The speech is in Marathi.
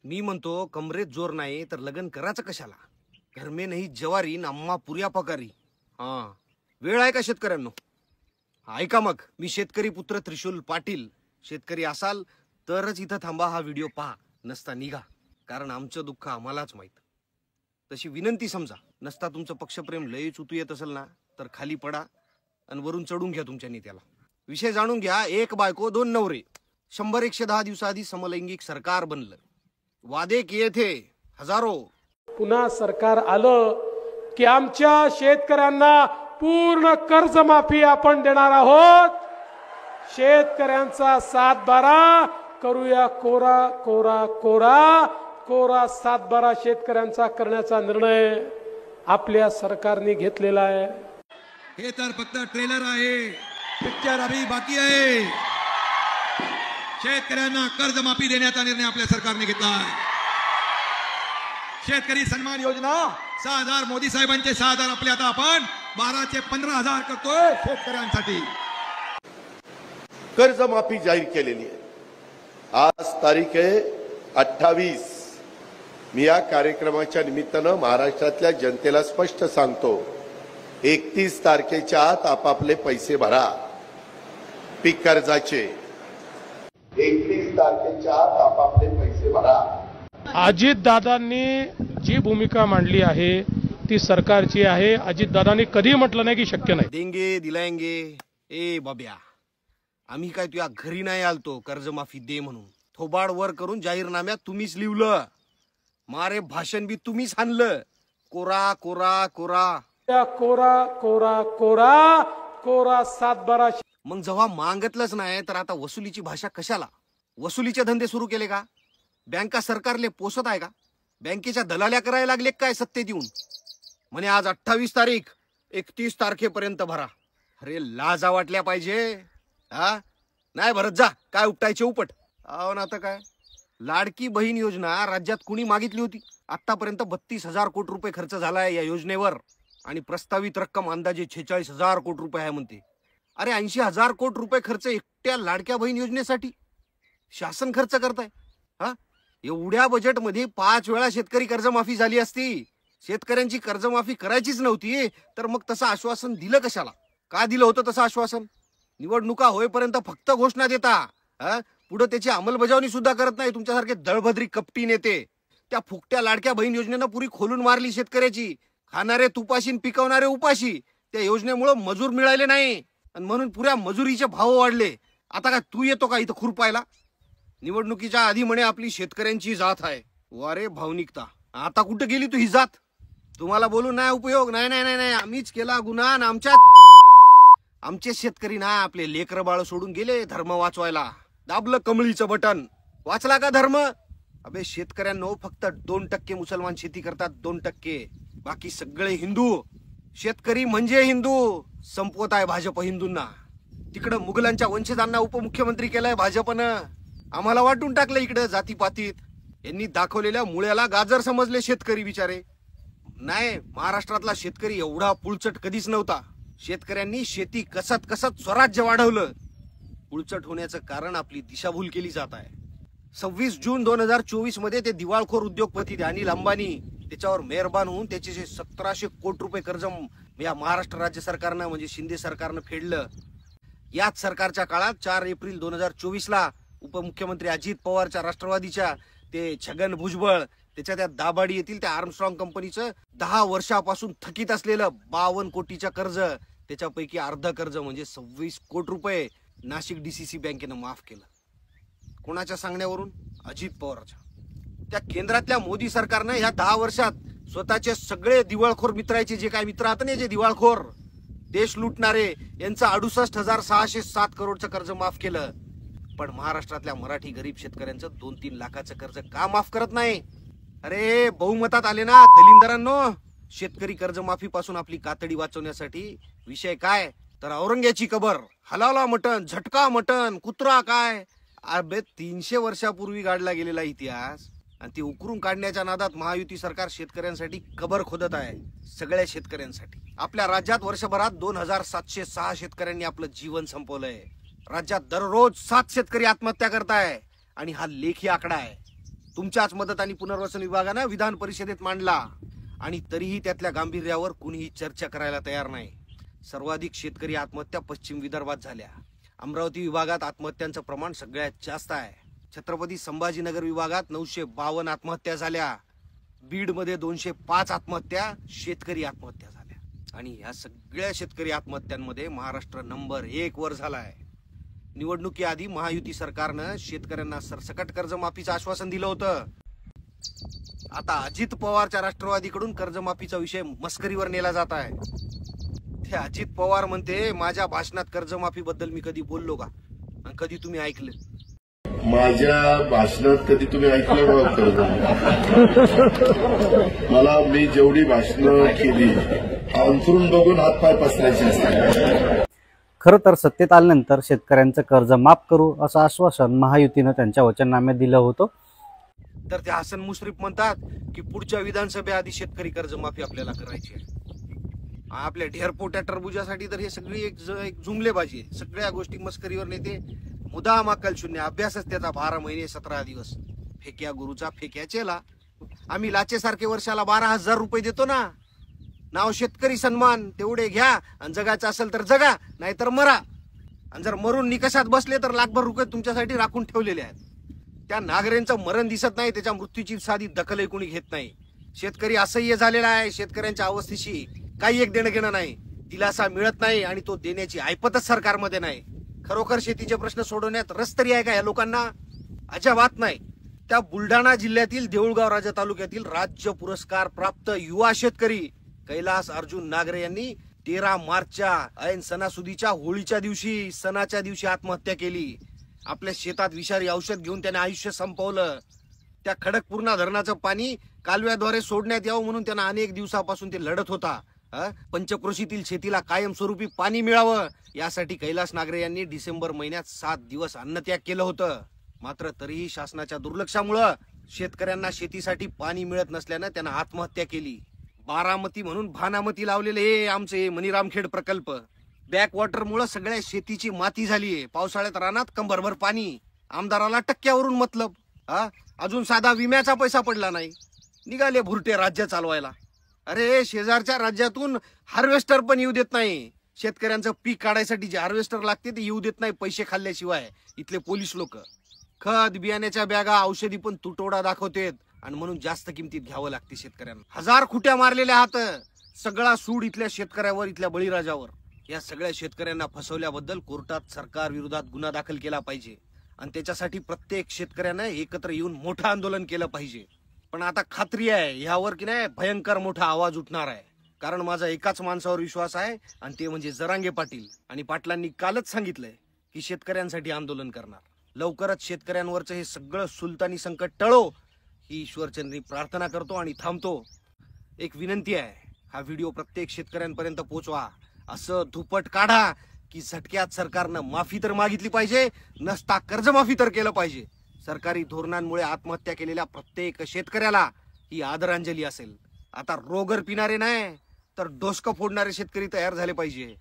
मी म्हणतो कमरेत जोर नाही तर लग्न करायचं कशाला? घर में नाही जवारी ना अम्मा पुऱ्या पकारी. हा वेळ आहे का शेतकऱ्यांनो? ऐका मग, मी शेतकरी पुत्र त्रिशूल पाटील. शेतकरी असाल तरच इथं थांबा, हा व्हिडिओ पहा, नसता निघा, कारण आमचं दुःख आम्हालाच माहित. तशी विनंती समजा. नसता तुमचं पक्षप्रेम लयच उतू येत असेल ना तर खाली पडा आणि वरून चढून घ्या तुमच्या नेत्याला. विषय जाणून घ्या. एक बायको दोन नवरे, 100-110 दिवसाआधी समलैंगिक सरकार बनलं. वादे किए थे हजारो. पुन्हा सरकार आलं की आमच्या शेतकऱ्यांना पूर्ण कर्जमाफी आपण देणार आहोत. शेतकऱ्यांचा 7/12 करूया कोरा कोरा कोरा कोरा. 7/12 शेतकऱ्यांचा करण्याचा निर्णय आपल्या सरकारने घेतलेला आहे. हे तर फक्त ट्रेलर आहे, पिक्चर अभी बाकी आहे. शेतकऱ्यांना कर्जमाफी देण्याचा निर्णय आपल्या सरकारने घेतला आहे. शेतकरी सन्मान योजना 6,000 मोदी साहेबांचे 6,000 आपले आता आपण 12चे 15,000 करतोय शेतकऱ्यांसाठी. कर्जमाफी जाहीर केलेली आहे. आज तारीख आहे 28. मी या कार्यक्रमाच्या निमित्तानं महाराष्ट्रातल्या जनतेला स्पष्ट सांगतो, 31 तारखेच्या आत आपापले पैसे भरा पीक कर्जाचे. 31 तारखेच्या आत आपापले पैसे भरा. अजितदादांनी जी भूमिका मांडली आहे ती सरकारची आहे. अजितदादांनी कधी म्हटलं नाही की शक्य नाही. देंगे दिलायंगे. ए बाब्या, आम्ही काय तुझ्या घरी नाही आलतो कर्जमाफी दे म्हणून. थोबाड वर करून जाहीरनाम्यात तुम्हीच लिहिलं, मारे भाषण बी तुम्हीच आणलं. कोरा कोरा कोरा कोरा कोरा कोरा कोरा. 7/12. मग जेव्हा मागतलंच नाही तर आता वसुलीची भाषा कशाला? वसुलीचे धंदे सुरू केले का? बँका सरकारले पोसत आहे का? बँकेच्या दलाल्या करायला लागले काय सत्तेत येऊन? म्हणे आज 28 तारीख, 31 तारखेपर्यंत भरा. अरे लाजा वाटल्या पाहिजे. हा नाही भरत जा, काय उपटायचे उपट. अहो ना आता काय, लाडकी बहीण योजना राज्यात कुणी मागितली होती? आतापर्यंत 32,000 कोटी रुपये खर्च झालाय या योजनेवर आणि प्रस्तावित रक्कम अंदाजे 46,000 कोटी रुपये आहे म्हणते. अरे 80,000 कोटी रुपये खर्च एकट्या लाडक्या बहीण योजनेसाठी शासन खर्च करताय. हा एवढ्या बजेटमध्ये 5 वेळा शेतकरी कर्जमाफी झाली असती. शेतकऱ्यांची कर्जमाफी करायचीच नव्हती तर मग तसं आश्वासन दिलं कशाला? का दिलं होतं तसं आश्वासन? निवडणुका होईपर्यंत फक्त घोषणा देता, पुढे त्याची अंमलबजावणी सुद्धा करत नाही तुमच्यासारखे दळभद्री कपटी नेते. त्या फुकट्या लाडक्या बहीण योजनेनं पुरी खोलून मारली शेतकऱ्याची. खाणारे तुपाशी, पिकवणारे उपाशी. त्या योजनेमुळे मजूर मिळाले नाही आणि म्हणून पुऱ्या मजुरीचे भाव वाढले. आता काय तू येतो का इथं खुरपायला? निवडणुकीच्या आधी म्हणे आपली शेतकऱ्यांची जात आहे. वारे भावनिकता, आता कुठे गेली तू ही जात? तुम्हाला बोलून नाही उपयोग. नाही नाही नाही नाही, आम्हीच केला गुन्हा. आमचे शेतकरी ना आपले लेकर बाळ सोडून गेले धर्म वाचवायला. दाबलं कमळीचं बटन, वाचला का धर्म? अबे शेतकऱ्यांनो, फक्त 2% मुसलमान शेती करतात, 2%. बाकी सगळे हिंदू. शेतकरी म्हणजे हिंदू. संपवत आहे भाजप हिंदूंना. तिकडं मुघलांच्या वंशजांना उपमुख्यमंत्री केलंय भाजपनं. आम्हाला वाटून टाकलं इकडं जातीपातीत. यांनी दाखवलेल्या मुळ्याला गाजर समजले शेतकरी बिचारे. नाही, महाराष्ट्रातला शेतकरी एवढा पुळचट कधीच नव्हता. शेतकऱ्यांनी शेती कसत कसत स्वराज्य वाढवलं. पुळचट होण्याचं कारण आपली दिशाभूल केली जात आहे. 26 जून 2024 मध्ये ते दिवाळखोर उद्योगपती अनिल अंबानी त्याच्यावर मेहरबान होऊन त्याचे 1700 कोटी रुपये कर्ज या महाराष्ट्र राज्य सरकारनं म्हणजे शिंदे सरकारनं फेडलं. याच सरकारच्या काळात 4 एप्रिल 2024 ला उपमुख्यमंत्री अजित पवारच्या राष्ट्रवादीच्या ते छगन भुजबळ त्याच्या त्या दाभाडी येथील त्या आर्मस्ट्रॉंग कंपनीचं 10 वर्षापासून थकीत असलेलं 52 कोटीचं कर्ज, त्याच्यापैकी अर्ध कर्ज म्हणजे 26 कोटी रुपये नाशिक डीसीसी बँकेनं माफ केलं. कोणाच्या सांगण्यावरून? अजित पवारच्या. त्या केंद्रातल्या मोदी सरकारनं ह्या 10 वर्षात स्वतःचे सगळे दिवाळखोर मित्राचे जे काय मित्र आहेत ना, जे दिवाळखोर देश लुटणारे, यांचं 68,607 करोडचं कर्ज माफ केलं. पण महाराष्ट्रातल्या मराठी गरीब शेतकऱ्यांचं 2-3 लाखाचं कर्ज का माफ करत नाही? अरे बहुमतात आले ना दलिंदरांनो. शेतकरी कर्जमाफी पासून आपली कातडी वाचवण्यासाठी विषय काय तर औरंग्याची कबर, हलाला मटन, झटका मटन, कुत्रा काय. अबे 300 वर्षापूर्वी गाडला गेलेला इतिहास आणि ती उकरून काढण्याच्या नादात महायुती सरकार शेतकऱ्यांसाठी कबर खोदत आहे. सगळ्या शेतकऱ्यांसाठी. आपल्या राज्यात वर्षभरात 2706 शेतकऱ्यांनी आपलं जीवन संपवलंय. राज्यात दररोज 7 शेतकरी आत्महत्या करताय आणि हा लेखी आकडा आहे. तुमच्याच मदत आणि पुनर्वसन विभागानं विधान परिषदेत मांडला आणि तरीही त्यातल्या गांभीर्यावर कुणीही चर्चा करायला तयार नाही. सर्वाधिक शेतकरी आत्महत्या पश्चिम विदर्भात झाल्या. अमरावती विभागात आत्महत्यांचं प्रमाण सगळ्यात जास्त आहे. छत्रपती संभाजीनगर विभागात 952 आत्महत्या झाल्या. बीड मध्ये 205 आत्महत्या शेतकरी आत्महत्या झाल्या. आणि ह्या सगळ्या शेतकरी आत्महत्यांमध्ये महाराष्ट्र नंबर 1 वर झालाय. निवडणुकीआधी महायुती सरकारनं शेतकऱ्यांना सरसकट कर्जमाफीचं आश्वासन दिलं होतं. आता अजित पवारच्या राष्ट्रवादीकडून कर्जमाफीचा विषय मस्करीवर नेला जात आहे. ते अजित पवार म्हणते माझ्या भाषणात कर्जमाफी बद्दल मी कधी बोललो का? कधी तुम्ही ऐकलं? माझ्या भाषणात कधी तुम्ही ऐकलं मला? मी जेवढी भाषणं केली अंतरून बघून हातपाय पसरायचे असतात. खरं तर सत्तेत आल्यानंतर शेतकऱ्यांचं कर्ज माफ करू असं आश्वासन महायुतीनं त्यांच्या वचननाम्यात दिलं होतं. तर ते हसन मुश्रीफ म्हणतात की पुढच्या विधानसभेआधी शेतकरी कर्जमाफी आपल्याला करायची आहे. आपल्या ढेरपोट्या टरबुजासाठी तर हे सगळी एक जुमलेबाजी आहे. सगळ्या गोष्टी मस्करीवर नेते. मुदाम अक्कल शून्य. अभ्यासच त्याचा 12 महिने 17 दिवस. फेक्या गुरुचा फेक्या चेला. आम्ही लाचेसारखे वर्षाला 12,000 रुपये देतो ना. नाव शेतकरी सन्मान. तेवढे घ्या आणि जगायचं असेल तर जगा, नाहीतर मरा. आणि जर मरून निकषात बसले तर लाखभर रुपये तुमच्यासाठी राखून ठेवलेले आहेत. त्या नागरिकांचं मरण दिसत नाही, त्याच्या मृत्यूची साधी दखलही कोणी घेत नाही. शेतकरी असह्य झालेला आहे. शेतकऱ्यांच्या अवस्थेशी काही एक देणं घेणं नाही. दिलासा मिळत नाही आणि तो देण्याची ऐपतच सरकारमध्ये नाही. खरोखर शेतीचे प्रश्न सोडवण्यात रस तरी आहे का या लोकांना? अजिबात नाही. त्या बुलढाणा जिल्ह्यातील देऊळगाव राजा तालुक्यातील राज्य पुरस्कार प्राप्त युवा शेतकरी कैलास अर्जुन नागरे यांनी 13 मार्चच्या ऐन सणासुदीच्या होळीच्या दिवशी सणाच्या दिवशी आत्महत्या केली. आपल्या शेतात विषारी औषध घेऊन त्याने आयुष्य संपवलं. त्या खडकपूर्णा धरणाचं पाणी कालव्याद्वारे सोडण्यात यावं म्हणून त्यांना अनेक दिवसापासून ते लढत होता. पंचक्रोशीतील शेतीला कायमस्वरूपी पाणी मिळावं यासाठी कैलास नागरे यांनी डिसेंबर महिन्यात 7 दिवस अन्नत्याग केलं होतं. मात्र तरीही शासनाच्या दुर्लक्षामुळं शेतकऱ्यांना शेतीसाठी पाणी मिळत नसल्यानं त्यांना आत्महत्या केली. बारामती म्हणून भानामती लावलेले हे आमचे मनीरामखेड प्रकल्प बॅकवॉटरमुळे सगळ्या शेतीची माती झालीये. पावसाळ्यात रानात कंबरभर पाणी. आमदाराला टक्क्यावरून मतलब. अजून साधा विम्याचा पैसा पडला नाही. निघाले भुरटे राज्य चालवायला. अरे शेजारच्या राज्यातून हार्वेस्टर पण येऊ देत नाही. शेतकऱ्यांचं पीक काढायसाठी जे हार्वेस्टर लागते ते येऊ देत नाही पैसे खाल्ल्याशिवाय इथले पोलीस लोक. खत बियाण्याच्या बॅगा औषधी पण तुटवडा दाखवतेत आणि म्हणून जास्त किमतीत घ्यावं लागते शेतकऱ्यांना. 1000 खुट्या मारलेल्या आहात. सगळा सूड इथल्या शेतकऱ्यावर, इथल्या बळीराजावर. या सगळ्या शेतकऱ्यांना फसवल्याबद्दल कोर्टात सरकार विरोधात गुन्हा दाखल केला पाहिजे आणि त्याच्यासाठी प्रत्येक शेतकऱ्यानं एकत्र येऊन मोठं आंदोलन केलं पाहिजे. पण आता खात्री आहे ह्यावर की नाही भयंकर मोठा आवाज उठणार आहे. कारण माझा एकाच माणसावर विश्वास आहे आणि ते म्हणजे जरांगे पाटील. आणि पाटलांनी कालच सांगितलंय की शेतकऱ्यांसाठी आंदोलन करणार. लवकरच शेतकऱ्यांवरचं हे सगळं सुलतानी संकट टळो ही ईश्वरचंद्री प्रार्थना करतो आणि थांबतो. एक विनंती आहे, हा व्हिडिओ प्रत्येक शेतकऱ्यांपर्यंत पोहोचवा. असं धुपट काढा की झटक्यात सरकारनं माफी तर मागितली पाहिजे, नसता कर्जमाफी तर केलं पाहिजे. सरकारी धोरणांमुळे आत्महत्या केलेल्या प्रत्येक शेतकऱ्याला ही आदरांजली असेल. आता रोगर पिणारे नाही तर डोसकं फोडणारे शेतकरी तयार झाले पाहिजे.